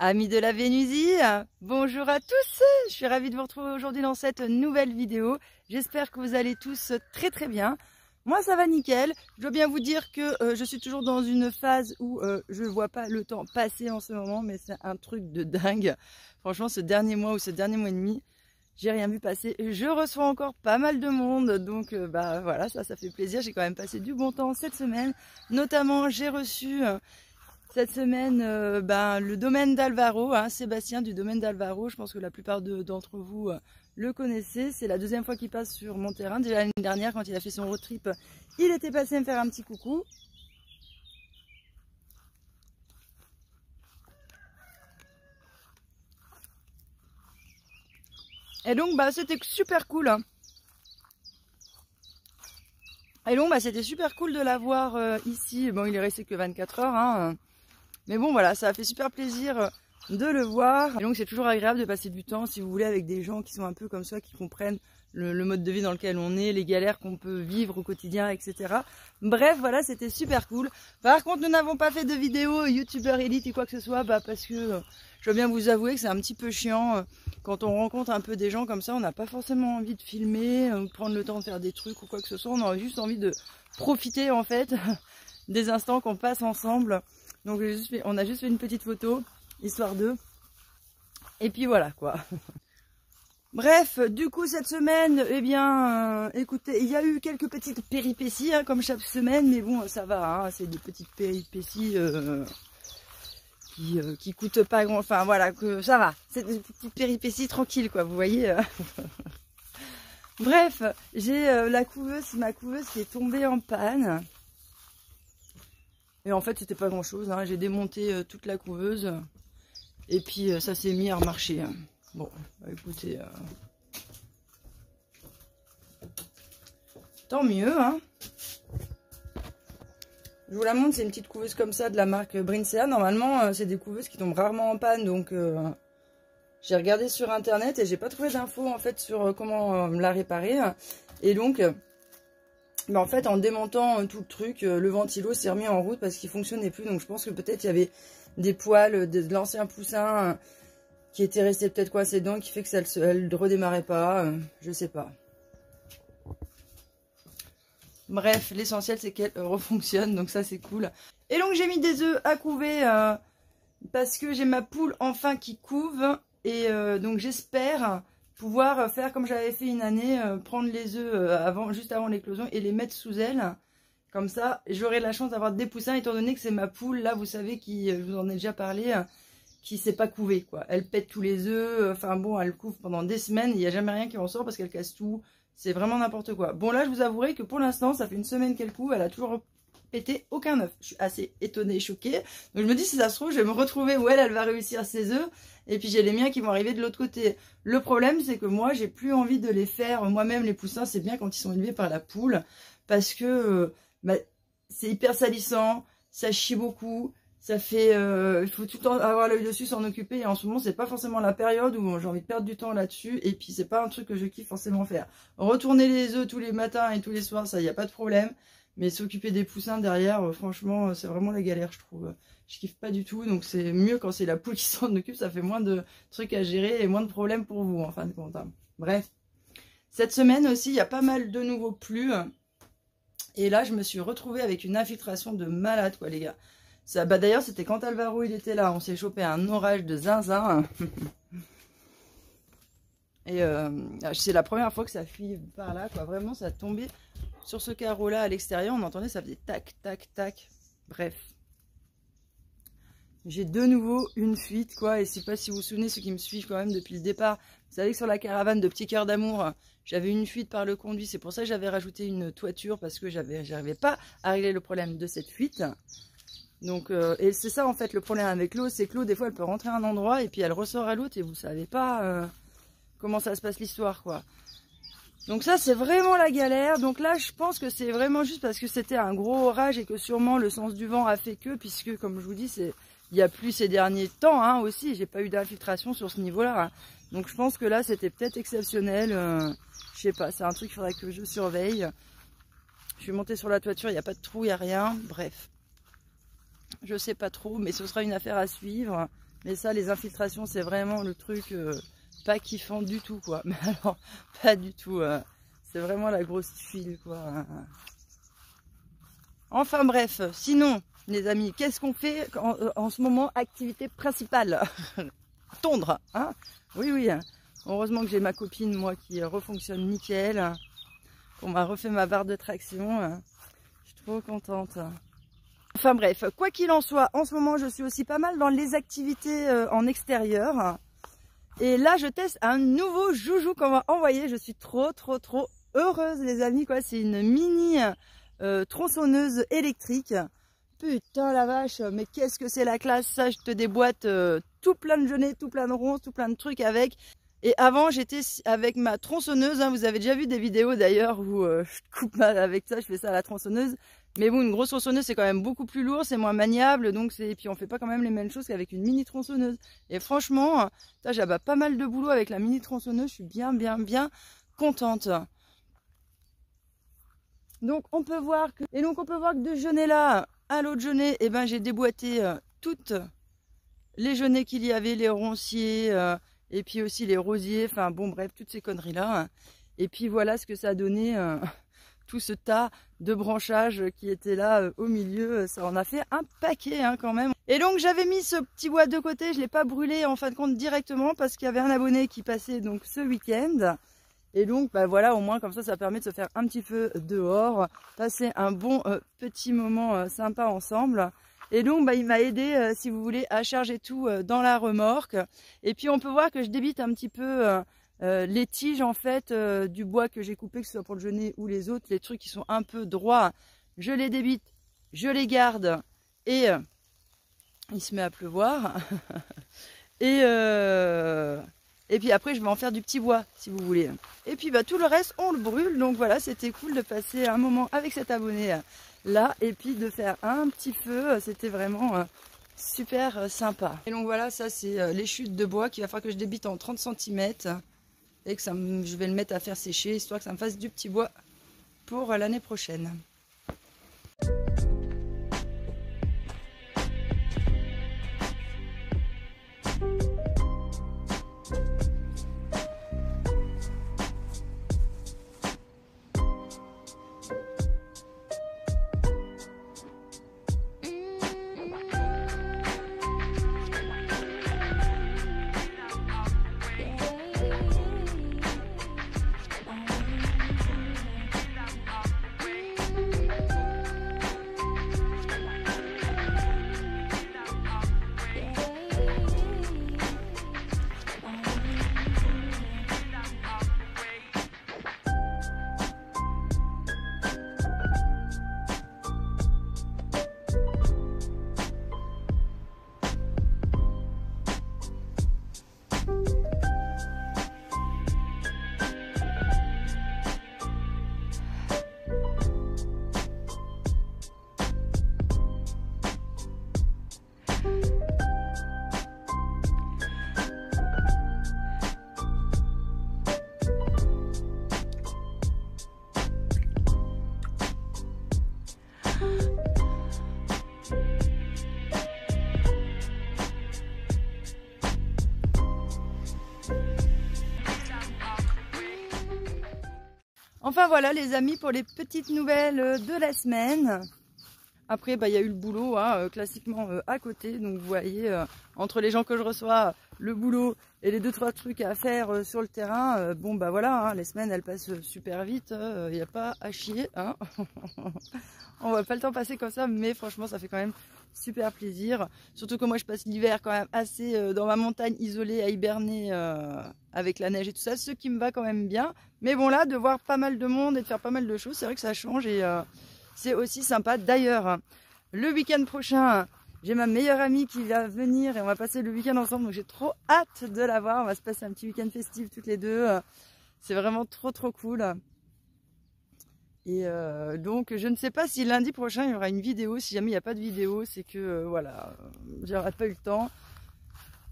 Amis de la Vénusie, bonjour à tous, je suis ravie de vous retrouver aujourd'hui dans cette nouvelle vidéo. J'espère que vous allez tous très bien. Moi ça va nickel, je dois bien vous dire que je suis toujours dans une phase où je ne vois pas le temps passer en ce moment, mais c'est un truc de dingue. Franchement ce dernier mois ou ce dernier mois et demi, j'ai rien vu passer. Je reçois encore pas mal de monde, donc bah voilà, ça fait plaisir. J'ai quand même passé du bon temps cette semaine, notamment j'ai reçu... cette semaine, le domaine d'Alvaro, hein, Sébastien du domaine d'Alvaro, je pense que la plupart d'entre vous le connaissez. C'est la deuxième fois qu'il passe sur mon terrain. Déjà l'année dernière, quand il a fait son road trip, il était passé me faire un petit coucou. Et donc, c'était super cool. Hein. Et donc, c'était super cool de l'avoir ici. Bon, il est resté que 24 heures, hein. Mais bon voilà, ça a fait super plaisir de le voir. Et donc c'est toujours agréable de passer du temps, si vous voulez, avec des gens qui sont un peu comme ça, qui comprennent le mode de vie dans lequel on est, les galères qu'on peut vivre au quotidien, etc. Bref, voilà, c'était super cool. Par contre, nous n'avons pas fait de vidéo youtubeur élite ou quoi que ce soit, parce que je dois bien vous avouer que c'est un petit peu chiant. Quand on rencontre un peu des gens comme ça, on n'a pas forcément envie de filmer, de prendre le temps de faire des trucs ou quoi que ce soit. On a juste envie de profiter en fait des instants qu'on passe ensemble. Donc on a juste fait une petite photo, histoire d'eux. Et puis voilà quoi. Bref, du coup cette semaine, eh bien, écoutez, il y a eu quelques petites péripéties, hein, comme chaque semaine, mais bon, ça va, hein, c'est des petites péripéties qui coûtent pas grand, enfin voilà, que ça va, c'est des petites péripéties tranquilles quoi, vous voyez. Bref, j'ai ma couveuse qui est tombée en panne. Et en fait, c'était pas grand chose, hein. J'ai démonté toute la couveuse. Et puis, ça s'est mis à remarcher. Hein. Bon, écoutez. Tant mieux, hein. Je vous la montre, c'est une petite couveuse comme ça de la marque Brinsea. Normalement, c'est des couveuses qui tombent rarement en panne. Donc, j'ai regardé sur internet et j'ai pas trouvé d'infos en fait sur comment la réparer. Et donc... en fait, en démontant tout le truc, le ventilo s'est remis en route parce qu'il fonctionnait plus. Donc je pense que peut-être il y avait des poils de l'ancien poussin qui étaient restés peut-être coincés dedans, qui fait que ça ne redémarrait pas. Je sais pas. Bref, l'essentiel c'est qu'elle refonctionne, donc ça c'est cool. Et donc j'ai mis des œufs à couver parce que j'ai ma poule enfin qui couve. Et donc j'espère... pouvoir faire comme j'avais fait une année, prendre les œufs juste avant l'éclosion et les mettre sous elle. Comme ça, j'aurai la chance d'avoir des poussins, étant donné que c'est ma poule, là, vous savez, je vous en ai déjà parlé, qui s'est pas couvée, quoi. Elle pète tous les œufs, enfin bon, elle couve pendant des semaines, il n'y a jamais rien qui en sort parce qu'elle casse tout. C'est vraiment n'importe quoi. Bon, là, je vous avouerai que pour l'instant, ça fait une semaine qu'elle couve, elle a toujours pété aucun œuf. Je suis assez étonnée et choquée. Donc je me dis, si ça se trouve, je vais me retrouver où elle va réussir ses œufs. Et puis j'ai les miens qui vont arriver de l'autre côté. Le problème, c'est que moi, j'ai plus envie de les faire moi-même. Les poussins, c'est bien quand ils sont élevés par la poule. Parce que c'est hyper salissant, ça chie beaucoup. Ça fait... il faut tout le temps avoir l'œil dessus, s'en occuper. Et en ce moment, c'est pas forcément la période où j'ai envie de perdre du temps là-dessus. Et puis, c'est pas un truc que je kiffe forcément faire. Retourner les œufs tous les matins et tous les soirs, ça, y a pas de problème. Mais s'occuper des poussins derrière, franchement, c'est vraiment la galère, je trouve. Je kiffe pas du tout, donc c'est mieux quand c'est la poule qui s'en occupe, ça fait moins de trucs à gérer et moins de problèmes pour vous, en fin de compte. Hein. Bref. Cette semaine aussi, il y a pas mal de nouveaux plus. Et là, je me suis retrouvée avec une infiltration de malade, quoi, les gars. Ça, d'ailleurs, c'était quand Alvaro, il était là. On s'est chopé un orage de zinzin. Et c'est la première fois que ça fuit par là, quoi. Vraiment, ça tombait sur ce carreau-là à l'extérieur. On entendait, ça faisait tac, tac, tac. Bref. J'ai de nouveau une fuite, quoi. Et je sais pas si vous vous souvenez, ceux qui me suivent quand même depuis le départ. Vous savez que sur la caravane de Petits Cœurs d'Amour, j'avais une fuite par le conduit. C'est pour ça que j'avais rajouté une toiture parce que j'arrivais pas à régler le problème de cette fuite. Donc, et c'est ça en fait le problème avec l'eau, c'est que l'eau, des fois, elle peut rentrer à un endroit et puis elle ressort à l'autre et vous savez pas comment ça se passe l'histoire, quoi. Donc ça, c'est vraiment la galère. Donc là, je pense que c'est vraiment juste parce que c'était un gros orage et que sûrement le sens du vent a fait que, puisque comme je vous dis, il y a plus ces derniers temps hein, aussi. J'ai pas eu d'infiltration sur ce niveau-là. Hein. Donc je pense que là, c'était peut-être exceptionnel. Je sais pas, c'est un truc qu'il faudrait que je surveille. Je suis montée sur la toiture, il n'y a pas de trou, il n'y a rien. Bref, je sais pas trop, mais ce sera une affaire à suivre. Mais ça, les infiltrations, c'est vraiment le truc pas kiffant du tout, quoi. Mais alors, pas du tout. C'est vraiment la grosse tuile, quoi. Enfin bref, sinon, les amis, qu'est-ce qu'on fait en ce moment? Activité principale. Tondre, hein? Oui, oui. Heureusement que j'ai ma copine, moi, qui refonctionne nickel. On m'a refait ma barre de traction. Je suis trop contente. Enfin bref, quoi qu'il en soit, en ce moment, je suis aussi pas mal dans les activités en extérieur. Et là, je teste un nouveau joujou qu'on m'a envoyé. Je suis trop heureuse, les amis, quoi. C'est une mini tronçonneuse électrique. Putain la vache, mais qu'est-ce que c'est la classe, ça, je te déboîte tout plein de genêts, tout plein de ronces, tout plein de trucs avec. Et avant, j'étais avec ma tronçonneuse, hein, vous avez déjà vu des vidéos d'ailleurs où je coupe avec ça, je fais ça à la tronçonneuse. Mais bon, une grosse tronçonneuse, c'est quand même beaucoup plus lourd, c'est moins maniable, donc et puis on fait pas quand même les mêmes choses qu'avec une mini tronçonneuse. Et franchement, j'avais pas mal de boulot avec la mini tronçonneuse, je suis bien contente. Donc on peut voir que, de ce genêt là à l'autre genêt, eh ben, j'ai déboîté toutes les genêts qu'il y avait, les ronciers, et puis aussi les rosiers, enfin bon bref, toutes ces conneries là. Et puis voilà ce que ça a donné, tout ce tas de branchages qui étaient là au milieu, ça en a fait un paquet hein, quand même. Et donc j'avais mis ce petit bois de côté, je ne l'ai pas brûlé en fin de compte directement parce qu'il y avait un abonné qui passait donc ce week-end. Et donc bah voilà, au moins comme ça permet de se faire un petit feu dehors, passer un bon petit moment sympa ensemble. Et donc bah, il m'a aidé si vous voulez à charger tout dans la remorque. Et puis on peut voir que je débite un petit peu les tiges en fait du bois que j'ai coupé, que ce soit pour le genêt ou les autres, les trucs qui sont un peu droits, je les débite, je les garde et il se met à pleuvoir. Et puis après je vais en faire du petit bois si vous voulez. Et puis bah, tout le reste on le brûle. Donc voilà, c'était cool de passer un moment avec cet abonné là et puis de faire un petit feu. C'était vraiment super sympa. Et donc voilà, ça c'est les chutes de bois qu'il va falloir que je débite en 30 cm. Et que je vais le mettre à faire sécher histoire que ça me fasse du petit bois pour l'année prochaine. Enfin voilà les amis pour les petites nouvelles de la semaine. Après bah, y a eu le boulot hein, classiquement à côté. Donc vous voyez entre les gens que je reçois, le boulot et les 2-3 trucs à faire sur le terrain. Bon bah voilà, hein, les semaines elles passent super vite. Il n'y a pas à chier. Hein. On voit pas le temps passer comme ça, mais franchement ça fait quand même super plaisir. Surtout que moi je passe l'hiver quand même assez dans ma montagne isolée à hiberner avec la neige et tout ça, ce qui me va quand même bien. Mais bon là, de voir pas mal de monde et de faire pas mal de choses, c'est vrai que ça change et c'est aussi sympa. D'ailleurs, le week-end prochain, j'ai ma meilleure amie qui va venir et on va passer le week-end ensemble. Donc j'ai trop hâte de la voir. On va se passer un petit week-end festif toutes les deux. C'est vraiment trop cool. Et donc je ne sais pas si lundi prochain il y aura une vidéo. Si jamais il n'y a pas de vidéo, c'est que voilà, j'aurai pas eu le temps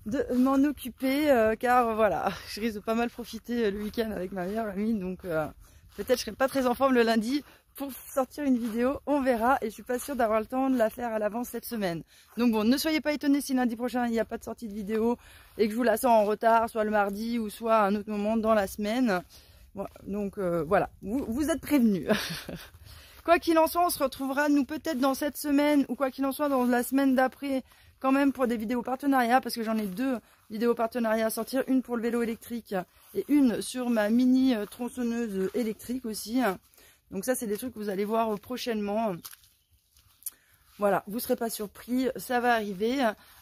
de m'en occuper car voilà, je risque de pas mal profiter le week-end avec ma meilleure amie. Donc peut-être je serai pas très en forme le lundi pour sortir une vidéo, on verra. Et je suis pas sûre d'avoir le temps de la faire à l'avance cette semaine. Donc bon, ne soyez pas étonnés si lundi prochain il n'y a pas de sortie de vidéo et que je vous la sors en retard, soit le mardi ou soit à un autre moment dans la semaine. Bon, donc voilà, vous êtes prévenus. Quoi qu'il en soit, on se retrouvera nous peut-être dans cette semaine ou quoi qu'il en soit dans la semaine d'après quand même pour des vidéos partenariats parce que j'en ai 2 vidéos partenariats à sortir, une pour le vélo électrique et une sur ma mini tronçonneuse électrique aussi. Donc ça c'est des trucs que vous allez voir prochainement. Voilà, vous ne serez pas surpris, ça va arriver.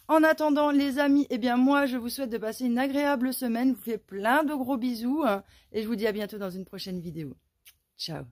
En attendant les amis, eh bien moi je vous souhaite de passer une agréable semaine, je vous fais plein de gros bisous et je vous dis à bientôt dans une prochaine vidéo. Ciao.